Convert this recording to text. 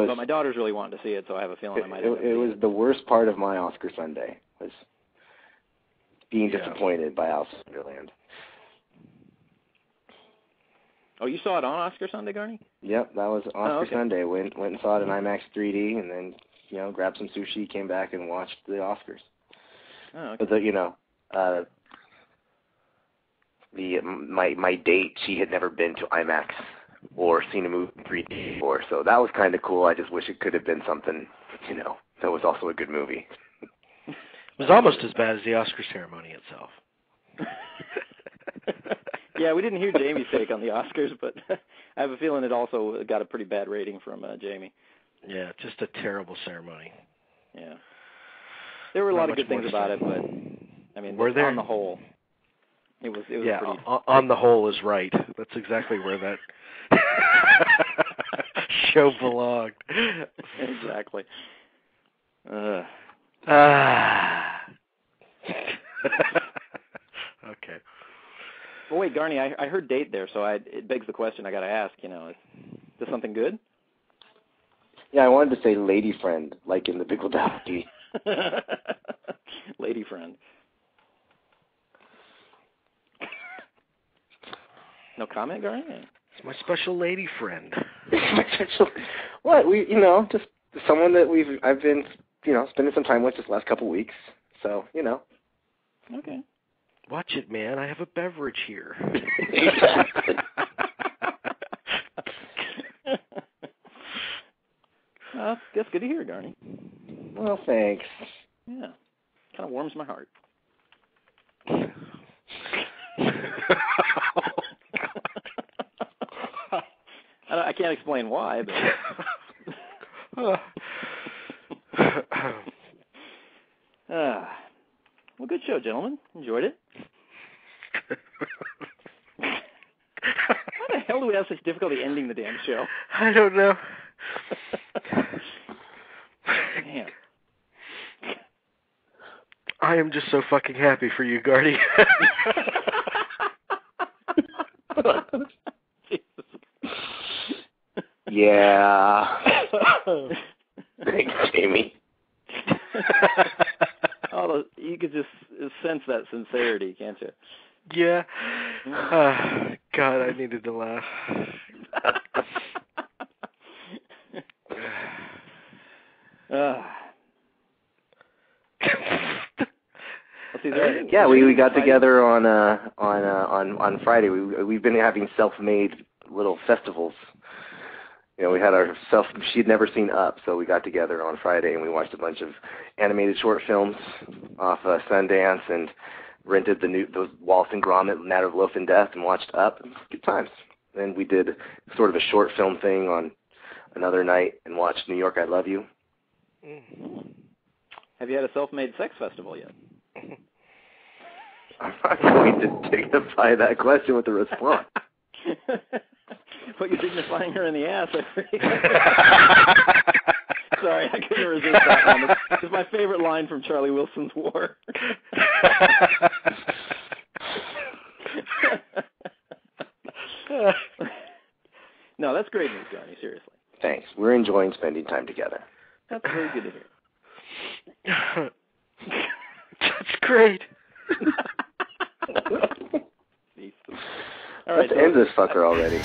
but my daughters really wanted to see it, so I have a feeling I might have It was the worst part of my Oscar Sunday, was being disappointed by Alice in Wonderland. Oh, you saw it on Oscar Sunday, Garney? Yep, that was Oscar Sunday. Went and saw it in IMAX 3D, and then, grabbed some sushi, came back, and watched the Oscars. Oh, okay. But, my date, she had never been to IMAX or seen a movie in 3D before, so that was kind of cool. I just wish it could have been something, that was also a good movie. It was almost as bad as the Oscar ceremony itself. Yeah, we didn't hear Jamie's take on the Oscars, but I have a feeling it also got a pretty bad rating from Jamie. Yeah, just a terrible ceremony. Yeah. There were a lot of good things about it, but, I mean, on the whole, it was pretty... on the whole is right. That's exactly where that show belonged. Exactly. Okay. Well, wait, Garney, I heard date there, so it begs the question I got to ask, is this something good? Yeah, I wanted to say lady friend, like in The Big Lebowski. Lady friend. No comment, Garney? It's my special lady friend. What? Just someone that I've been, spending some time with this last couple weeks. So, Okay. Watch it, man. I have a beverage here. That's good to hear, Garney. Well, thanks. Yeah. Kind of warms my heart. I can't explain why, but... Well, good show, gentlemen. Enjoyed it. Why the hell do we have such difficulty ending the damn show? I don't know. Man. I am just so fucking happy for you, Garney. Yeah. Thanks, Jamie. You could just sense that sincerity, can't you? Yeah. God, I needed to laugh. Yeah, we got together on Friday. We've been having self-made little festivals. We had she'd never seen Up, so we got together on Friday and we watched a bunch of animated short films off Sundance and rented those Wallace and Gromit, Matter of Loaf and Death, and watched Up. Good times. Then we did sort of a short film thing on another night and watched New York, I Love You. Have you had a self-made sex festival yet? I'm not going to dignify that question with a response. But you're dignifying her in the ass. Sorry, I couldn't resist that one. It's my favorite line from Charlie Wilson's War. No, that's great news, Johnny, seriously. Thanks. We're enjoying spending time together. That's very good to hear. That's great. All right, let's end this fucker already.